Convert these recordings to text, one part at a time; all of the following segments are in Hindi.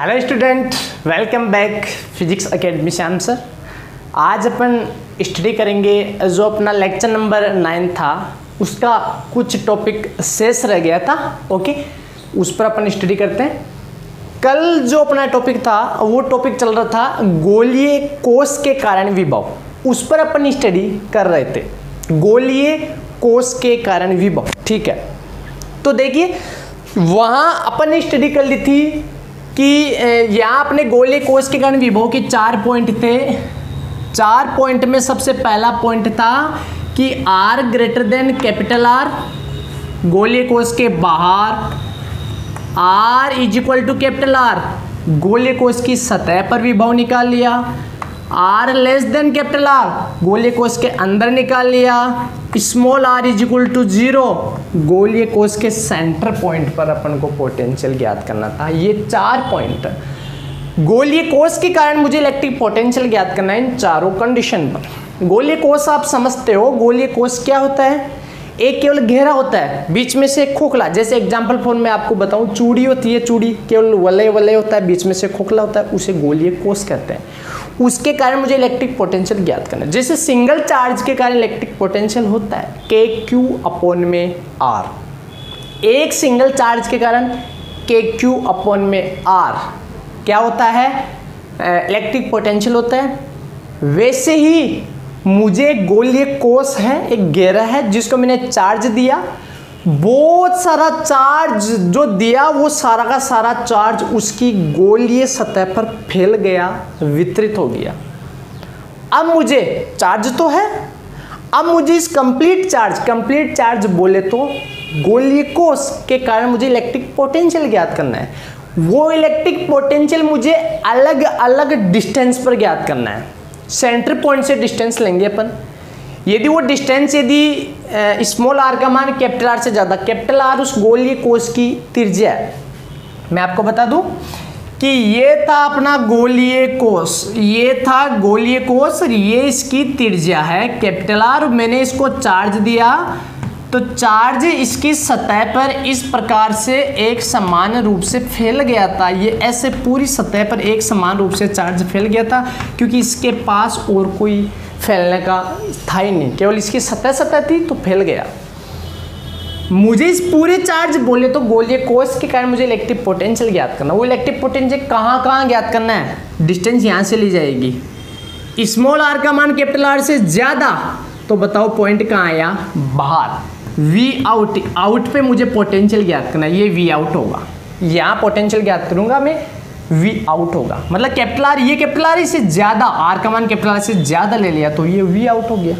Hello student, welcome back physics academy Shyam sir. आज अपन स्टडी करेंगे जो अपना लेक्चर नंबर 9 था, उसका कुछ टॉपिक शेष रह गया था। ओके, उस पर अपन स्टडी करते हैं। कल जो अपना टॉपिक था वो टॉपिक चल रहा था गोलीय कोष के कारण विभव, उस पर अपन स्टडी कर रहे थे। गोलीय कोष के कारण विभव, ठीक है। तो देखिए वहाँ अपन ने स्टडी कर ली थी कि यहाँ अपने गोलीय कोष के कारण विभव के 4 पॉइंट थे। 4 पॉइंट में सबसे पहला पॉइंट था कि R greater than capital R, गोलीय कोष के बाहर R is equal to capital R, गोलीय कोष की सतह पर विभव निकाल लिया। R less than capital R, गोलीय कोष के अंदर निकाल लिया। Small r is equal to 0, गोलीय कोष के सेंटर पॉइंट पर अपन को पोटेंशियल ज्ञात करना था। ये 4 पॉइंट गोलीय कोष के कारण मुझे इलेक्ट्रिक पोटेंशियल ज्ञात करना है इन चारों कंडीशन पर। गोलीय कोष आप समझते हो, गोलीय कोष क्या होता है? एक केवल घेरा होता है, बीच में से एक खोखला। जैसे एग्जाम्पल फॉर्म में आपको बताऊं, चूड़ी होती है, चूड़ी केवल वलय वलय होता है, बीच में से खोखला होता है, उसे गोलीय कोष कहते हैं। उसके कारण मुझे इलेक्ट्रिक पोटेंशियल ज्ञात करना है। जैसे सिंगल चार्ज के कारण इलेक्ट्रिक पोटेंशियल होता है KQ/R, एक सिंगल चार्ज के कारण KQ/R क्या होता है? इलेक्ट्रिक पोटेंशियल होता है। वैसे ही मुझे गोलीय कोष है, एक घेरा है जिसको मैंने चार्ज दिया, बहुत सारा चार्ज जो दिया वो सारा का सारा चार्ज उसकी गोलीय सतह पर फैल गया, वितरित हो गया। अब मुझे चार्ज तो है, अब मुझे इस कंप्लीट चार्ज बोले तो गोलीय कोष के कारण मुझे इलेक्ट्रिक पोटेंशियल ज्ञात करना है। वो इलेक्ट्रिक पोटेंशियल मुझे अलग अलग डिस्टेंस पर ज्ञात करना है। सेंटर पॉइंट से डिस्टेंस लेंगे अपन। यदि वो डिस्टेंस स्मॉल r का मान कैपिटल R से ज़्यादा, कैपिटल R उस गोलीय कोष की त्रिज्या है। मैं आपको बता दूं कि ये था अपना गोलीय कोष, ये था गोलीय कोष और ये इसकी त्रिज्या है कैपिटल R। मैंने इसको चार्ज दिया तो चार्ज इसकी सतह पर इस प्रकार से एक समान रूप से फैल गया था। ये ऐसे पूरी सतह पर एक समान रूप से चार्ज फैल गया था, क्योंकि इसके पास और कोई फैलने का था ही नहीं, केवल इसकी सतह थी तो फैल गया। मुझे इस पूरे चार्ज बोले तो गोलीय कोष के कारण मुझे इलेक्ट्रिक पोटेंशियल ज्ञात करना। वो इलेक्ट्रिक पोटेंशियल कहाँ ज्ञात करना है? डिस्टेंस यहाँ से ली जाएगी। स्मॉल r का मान कैपिटल R से ज़्यादा, तो बताओ पॉइंट कहाँ आया? बाहर। V आउट पे मुझे पोटेंशियल ज्ञात करना है। ये V आउट होगा, यहाँ पोटेंशियल ज्ञात करूंगा मैं, V आउट होगा। मतलब कैपिटल R, ये कैपिटल R से ज़्यादा, R का मान कैपिटल R से ज़्यादा ले लिया तो ये V आउट हो गया।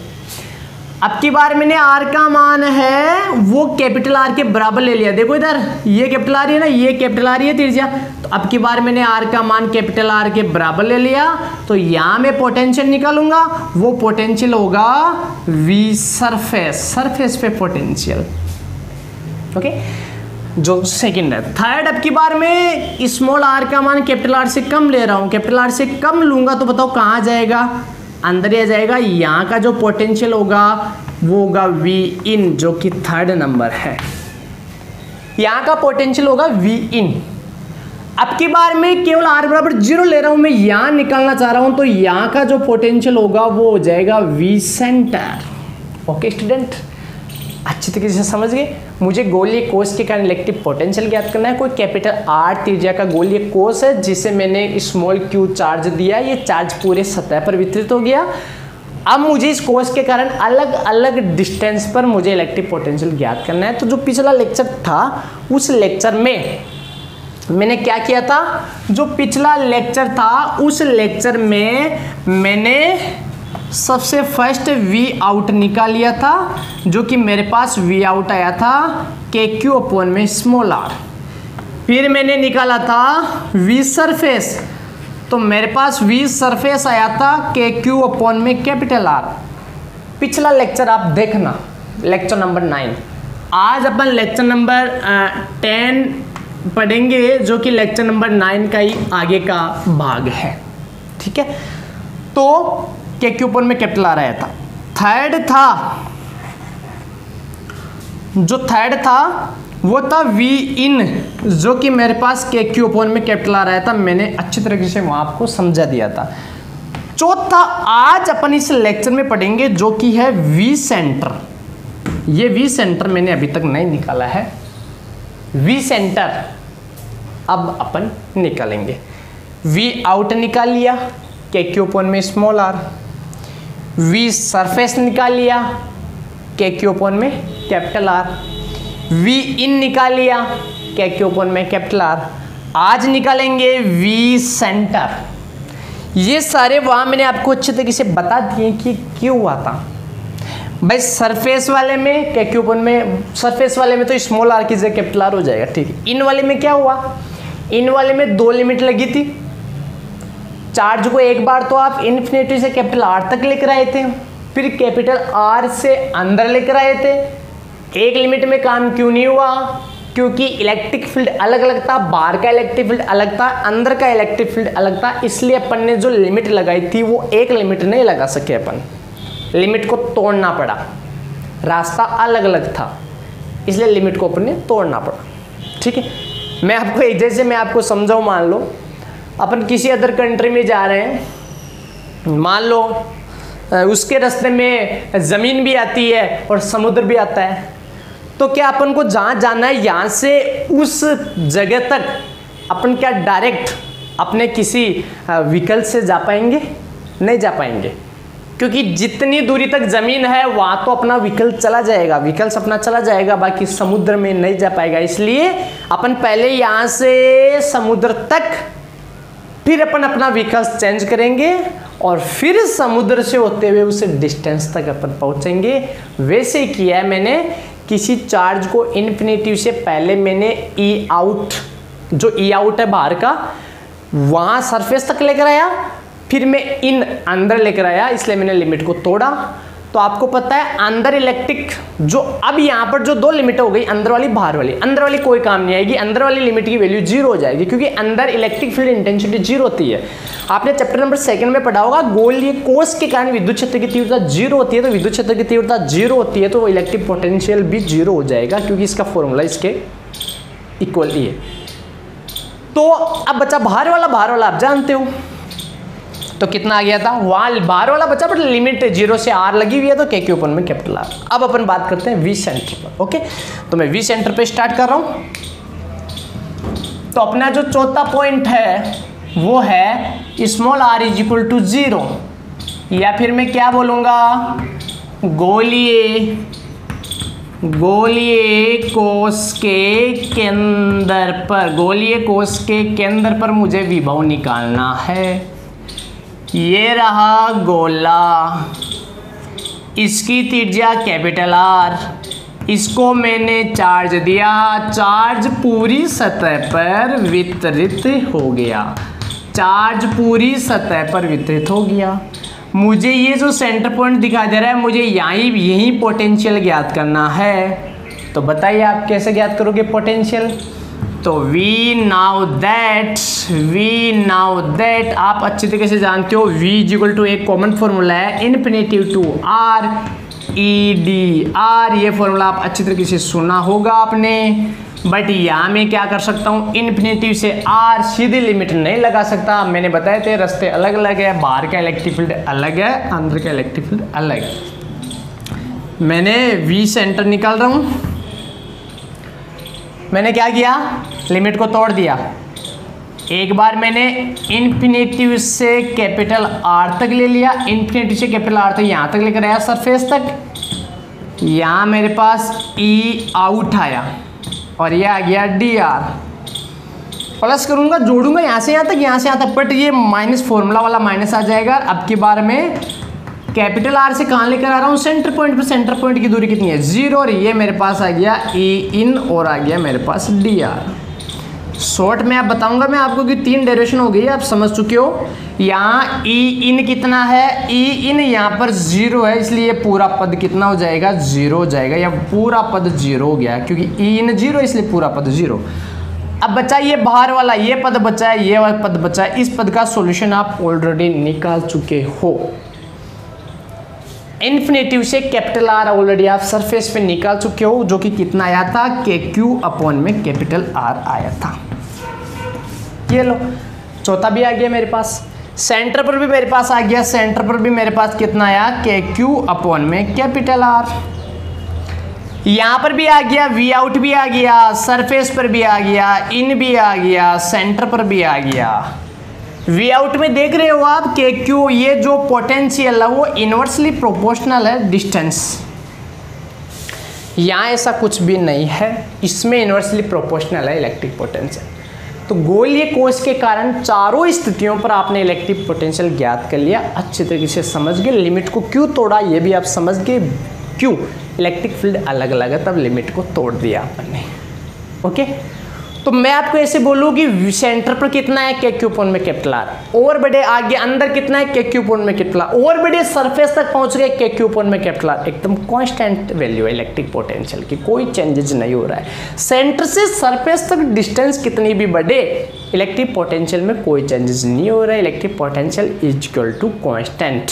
अब की बार मैंने R का मान है वो कैपिटल R के बराबर ले लिया। देखो इधर ये कैपिटल R है ना, ये कैपिटल R है त्रिज्या, तो अब की बार मैंने R का मान कैपिटल R के बराबर ले लिया, तो यहाँ मैं पोटेंशियल निकालूंगा। वो पोटेंशियल होगा V सरफेस पे पोटेंशियल। ओके, जो सेकंड है। थर्ड, अब की बार मैं स्मॉल r का मान कैपिटल R से कम ले रहा हूँ। कैपिटल R से कम लूंगा तो बताओ कहाँ जाएगा? अंदर ही आ जाएगा। यहाँ का जो पोटेंशियल होगा वो होगा V इन, जो कि थर्ड नंबर है। यहाँ का पोटेंशियल होगा V इन। अब की बार मैं केवल r बराबर 0 ले रहा हूँ, मैं यहाँ निकालना चाह रहा हूँ, तो यहाँ का जो पोटेंशियल होगा वो हो जाएगा V सेंटर। ओके स्टूडेंट, अच्छी तरीके से समझ गए। मुझे गोलीय कोष के कारण इलेक्ट्रिक पोटेंशियल ज्ञात करना है। कोई कैपिटल R त्रिज्या का गोलीय कोष है जिसे मैंने स्मॉल q चार्ज दिया, ये चार्ज पूरे सतह पर वितरित हो गया। अब मुझे इस कोष के कारण अलग अलग डिस्टेंस पर मुझे इलेक्ट्रिक पोटेंशियल ज्ञात करना है। तो जो पिछला लेक्चर था उस लेक्चर में मैंने क्या किया था? जो पिछला लेक्चर था उस लेक्चर में मैंने सबसे फर्स्ट V आउट निकाल लिया था, जो कि मेरे पास V आउट आया था KQ/r। फिर मैंने निकाला था V सरफेस, तो मेरे पास V सरफेस आया था KQ/R। पिछला लेक्चर आप देखना, लेक्चर नंबर 9। आज अपन लेक्चर नंबर 10 पढ़ेंगे, जो कि लेक्चर नंबर 9 का ही आगे का भाग है। ठीक है, तो KQ में कैपिटल R आया था। थर्ड था वो था वी इन, जो कि मेरे पास के क्यू अपॉन में कैपिटल आ रहा था, मैंने अच्छी तरीके से वहाँ आपको समझा दिया था। चौथा आज अपन इस लेक्चर में पढ़ेंगे जो कि है वी सेंटर। ये वी सेंटर मैंने अभी तक नहीं निकाला है, वी सेंटर अब अपन निकालेंगे। वी आउट निकाल लिया के क्यू अपॉन में स्मॉल आर, वी सरफेस निकाल लिया के क्यू अपॉन में कैपिटल आर, वी इन निकाल लिया के क्यू अपॉन में कैपिटल आर। आज निकालेंगे वी सेंटर। ये सारे वहाँ मैंने आपको अच्छे तरीके से बता दिए कि क्यों हुआ था भाई। सरफेस वाले में के क्यू अपॉन में, सरफेस वाले में तो स्मॉल आर की जगह कैपिटल आर हो जाएगा, ठीक है। इन वाले में क्या हुआ, इन वाले में 2 लिमिट लगी थी। चार्ज को एक बार तो आप इन्फिनिटी से कैपिटल आर तक लेकर आए थे, फिर कैपिटल आर से अंदर लेकर आए थे। एक लिमिट में काम क्यों नहीं हुआ, क्योंकि इलेक्ट्रिक फील्ड अलग अलग था, बाहर का इलेक्ट्रिक फील्ड अलग था, अंदर का इलेक्ट्रिक फील्ड अलग था। इसलिए अपन ने जो लिमिट लगाई थी वो एक लिमिट नहीं लगा सके, अपन लिमिट को तोड़ना पड़ा, रास्ता अलग अलग था, इसलिए लिमिट को अपन ने तोड़ना पड़ा, ठीक है। मैं आपको एक जैसे मैं आपको समझाऊँ, मान लो अपन किसी अदर कंट्री में जा रहे हैं, मान लो उसके रास्ते में ज़मीन भी आती है और समुद्र भी आता है, तो क्या अपन को जहाँ जाना है यहाँ से उस जगह तक अपन क्या डायरेक्ट अपने किसी व्हीकल से जा पाएंगे? नहीं जा पाएंगे, क्योंकि जितनी दूरी तक ज़मीन है वहाँ तो अपना व्हीकल चला जाएगा, व्हीकल्स अपना चला जाएगा, बाकी समुद्र में नहीं जा पाएगा। इसलिए अपन पहले यहाँ से समुद्र तक, फिर अपन अपना व्हीकल्स चेंज करेंगे और फिर समुद्र से होते हुए उस डिस्टेंस तक अपन पहुँचेंगे। वैसे किया है मैंने, किसी चार्ज को इन्फिनिटी से पहले मैंने ई आउट, जो ई आउट है बाहर का, वहाँ सरफेस तक लेकर आया, फिर मैं इन अंदर लेकर आया, इसलिए मैंने लिमिट को तोड़ा। तो आपको पता है अंदर इलेक्ट्रिक, जो अब यहाँ पर जो 2 लिमिट हो गई, अंदर वाली बाहर वाली, अंदर वाली कोई काम नहीं आएगी, अंदर वाली लिमिट की वैल्यू 0 हो जाएगी, क्योंकि अंदर इलेक्ट्रिक फील्ड इंटेंसिटी 0 होती है। आपने चैप्टर नंबर 2 में पढ़ा होगा, गोलीय कोष के कारण विद्युत क्षेत्र की तीव्रता 0 होती है, तो विद्युत क्षेत्र की तीव्रता 0 होती है तो वो इलेक्ट्रिक पोटेंशियल भी 0 हो जाएगा, क्योंकि इसका फॉर्मूला इसके इक्वल ही है। तो अब बचा बाहर वाला आप जानते हो, तो कितना आ गया था, वहाँ बाहर वाला बचा, बट लिमिट 0 से R लगी हुई है, तो के क्यू अपन में कैपिटल R। अब अपन बात करते हैं वी सेंटर पर, ओके। तो मैं वी सेंटर पे स्टार्ट कर रहा हूँ। तो अपना जो चौथा पॉइंट है वो है small r is equal to 0, या फिर मैं क्या बोलूँगा, गोलीय कोष के केंद्र पर, गोलीय कोष के केंद्र पर मुझे विभव निकालना है। ये रहा गोला, इसकी त्रिज्या कैपिटल R, इसको मैंने चार्ज दिया, चार्ज पूरी सतह पर वितरित हो गया, चार्ज पूरी सतह पर वितरित हो गया। मुझे ये जो सेंटर पॉइंट दिखाई दे रहा है, मुझे यही पोटेंशियल ज्ञात करना है। तो बताइए आप कैसे ज्ञात करोगे पोटेंशियल? तो वी नाउ दैट आप अच्छी तरीके से जानते हो, v इक्वल टू एक कॉमन फॉर्मूला है, infinity to r e d r, ये फॉर्मूला आप अच्छी तरीके से सुना होगा आपने। बट यहाँ मैं क्या कर सकता हूँ, इन्फिनिटी से r सीधी लिमिट नहीं लगा सकता। मैंने बताए थे रास्ते अलग अलग है, बाहर का इलेक्ट्रिक फील्ड अलग है, अंदर का इलेक्ट्रिक फील्ड अलग है। मैंने v सेंटर निकाल रहा हूँ, मैंने क्या किया, लिमिट को तोड़ दिया। एक बार मैंने इन्फिनिटी से कैपिटल R तक ले लिया, इन्फिनिटी से कैपिटल R तक यहाँ तक लेकर आया, सरफेस तक। यहाँ मेरे पास E आउट आया और ये आ गया DR। प्लस करूँगा, जोड़ूंगा यहाँ से यहाँ तक, यहाँ से यहाँ तक, बट ये माइनस फॉर्मूला वाला माइनस आ जाएगा। अब की बार में कैपिटल R से कहाँ लेकर आ रहा हूँ, सेंटर पॉइंट पे। सेंटर पॉइंट की दूरी कितनी है, 0, और ये मेरे पास आ गया E इन और आ गया मेरे पास DR। शॉर्ट में आप बताऊंगा मैं आपको कि 3 डेरिवेशन हो गई, आप समझ चुके हो। यहाँ E इन कितना है, E इन यहाँ पर 0 है, इसलिए पूरा पद कितना हो जाएगा, 0 हो जाएगा, या पूरा पद 0 हो गया, क्योंकि E इन 0 इसलिए पूरा पद 0। अब बचा ये बाहर वाला, ये पद बचा है, ये वाला पद बचा है। इस पद का सॉल्यूशन आप ऑलरेडी निकाल चुके हो। इन्फिनेटिव से कैपिटल आर ऑलरेडी आप सरफेस पे निकाल चुके हो, जो कि कितना आया था, के क्यू अपॉन में कैपिटल आर आया था। ये लो, चौथा भी आ गया मेरे पास। सेंटर पर भी मेरे पास आ गया, सेंटर पर भी मेरे पास कितना आया, के क्यू अपॉन में कैपिटल आर। यहां पर भी आ गया, वी आउट भी आ गया, सरफेस पर भी आ गया, इन भी आ गया, सेंटर पर भी आ गया। वी आउट में देख रहे हो आप के क्यू, ये जो पोटेंशियल है वो इनवर्सली प्रोपोर्शनल है डिस्टेंस। यहां ऐसा कुछ भी नहीं है, इसमें इनवर्सली प्रोपोर्शनल है इलेक्ट्रिक पोटेंशियल। तो गोलीय कोष के कारण चारों स्थितियों पर आपने इलेक्ट्रिक पोटेंशियल ज्ञात कर लिया, अच्छे तरीके से समझ गए। लिमिट को क्यों तोड़ा ये भी आप समझ गए, क्यों इलेक्ट्रिक फील्ड अलग अलग है, तब लिमिट को तोड़ दिया आपने। ओके, तो मैं आपको ऐसे बोलूँ कि सेंटर पर कितना है, के क्यू अपॉन में कैपिटल आर, और बड़े आगे अंदर कितना है, के क्यू अपॉन में कैपिटल आर, और बड़े सरफेस तक पहुंच गए, के क्यू अपॉन में कैपिटल आर। एकदम कांस्टेंट वैल्यू है इलेक्ट्रिक पोटेंशियल की, कोई चेंजेस नहीं हो रहा है। सेंटर से सरफेस तक डिस्टेंस कितनी भी बढ़े, इलेक्ट्रिक पोटेंशियल में कोई चेंजेस नहीं हो रहा है। Electric potential is equal to constant.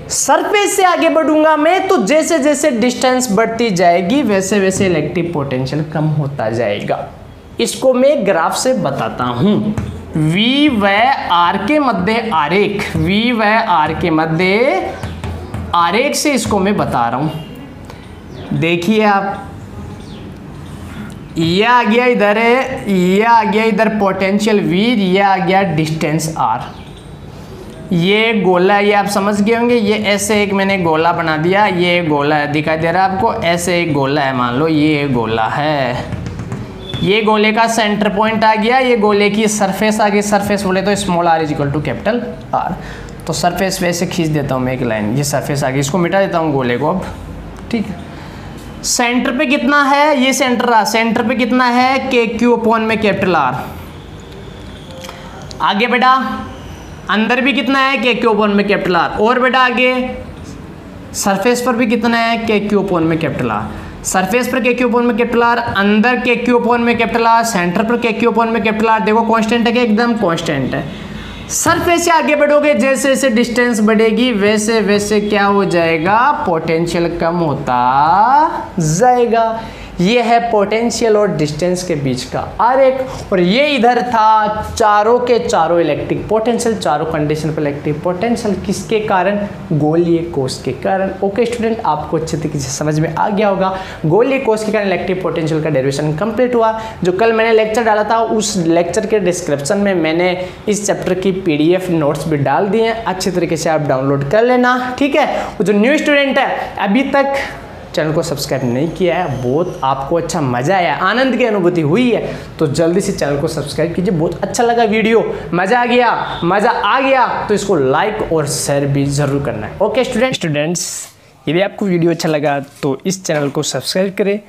Surface से आगे बढ़ूंगा मैं तो जैसे जैसे डिस्टेंस बढ़ती जाएगी वैसे वैसे इलेक्ट्रिक पोटेंशियल कम होता जाएगा। इसको मैं ग्राफ से बताता हूं। V व R के मध्य आरेख, V व R के मध्य आरेख से इसको मैं बता रहा हूं। देखिए आप, ये आ गया इधर है, ये आ गया इधर पोटेंशियल V, ये आ गया डिस्टेंस R। ये गोला है, ये आप समझ गए होंगे। ये ऐसे एक मैंने गोला बना दिया, ये गोला है, दिखाई दे रहा है आपको, ऐसे एक गोला है, मान लो ये गोला है। ये गोले का सेंटर पॉइंट आ गया, ये गोले की सरफेस आ गई। सरफेस बोले तो small r is equal to capital R। तो सरफेस वैसे खींच देता हूँ मैं एक लाइन, ये सरफेस आ गई, इसको मिटा देता हूँ गोले को अब, ठीक है। सेंटर पे कितना है, ये सेंटर रहा, सेंटर पे कितना है, के क्यू अपॉन में कैपिटल R। आगे बेटा अंदर भी कितना है, के क्यू अपॉन में कैपिटल आर, और बेटा आगे सरफेस पर भी कितना है, के क्यू अपॉन में कैपिटल आर। सरफेस पर के क्यू अपॉन में कैपिटल आर, अंदर के क्यू अपॉन में कैपिटल आर, सेंटर पर के क्यू अपॉन में कैपिटल आर। देखो कांस्टेंट है कि एकदम कांस्टेंट है। सरफेस से आगे बढ़ोगे, जैसे जैसे डिस्टेंस बढ़ेगी वैसे वैसे क्या हो जाएगा, पोटेंशियल कम होता जाएगा। ये है पोटेंशियल और डिस्टेंस के बीच का आरेख। और ये इधर था चारों के चारों इलेक्ट्रिक पोटेंशियल, चारों कंडीशन पर इलेक्ट्रिक पोटेंशियल, किसके कारण, गोलीय कोष के कारण। ओके स्टूडेंट, आपको अच्छे तरीके से समझ में आ गया होगा। गोलीय कोष के कारण इलेक्ट्रिक पोटेंशियल का डेरिवेशन कंप्लीट हुआ। जो कल मैंने लेक्चर डाला था उस लेक्चर के डिस्क्रिप्शन में मैंने इस चैप्टर की PDF नोट्स भी डाल दिए हैं, अच्छे तरीके से आप डाउनलोड कर लेना, ठीक है। जो न्यू स्टूडेंट है अभी तक चैनल को सब्सक्राइब नहीं किया है, बहुत आपको अच्छा मजा आया, आनंद की अनुभूति हुई है, तो जल्दी से चैनल को सब्सक्राइब कीजिए। बहुत अच्छा लगा वीडियो, मजा आ गया तो इसको लाइक और शेयर भी जरूर करना है। ओके स्टूडेंट्स, यदि आपको वीडियो अच्छा लगा तो इस चैनल को सब्सक्राइब करें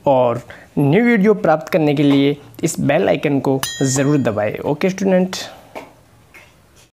और न्यू वीडियो प्राप्त करने के लिए इस बेल आइकन को ज़रूर दबाएं। Okay student.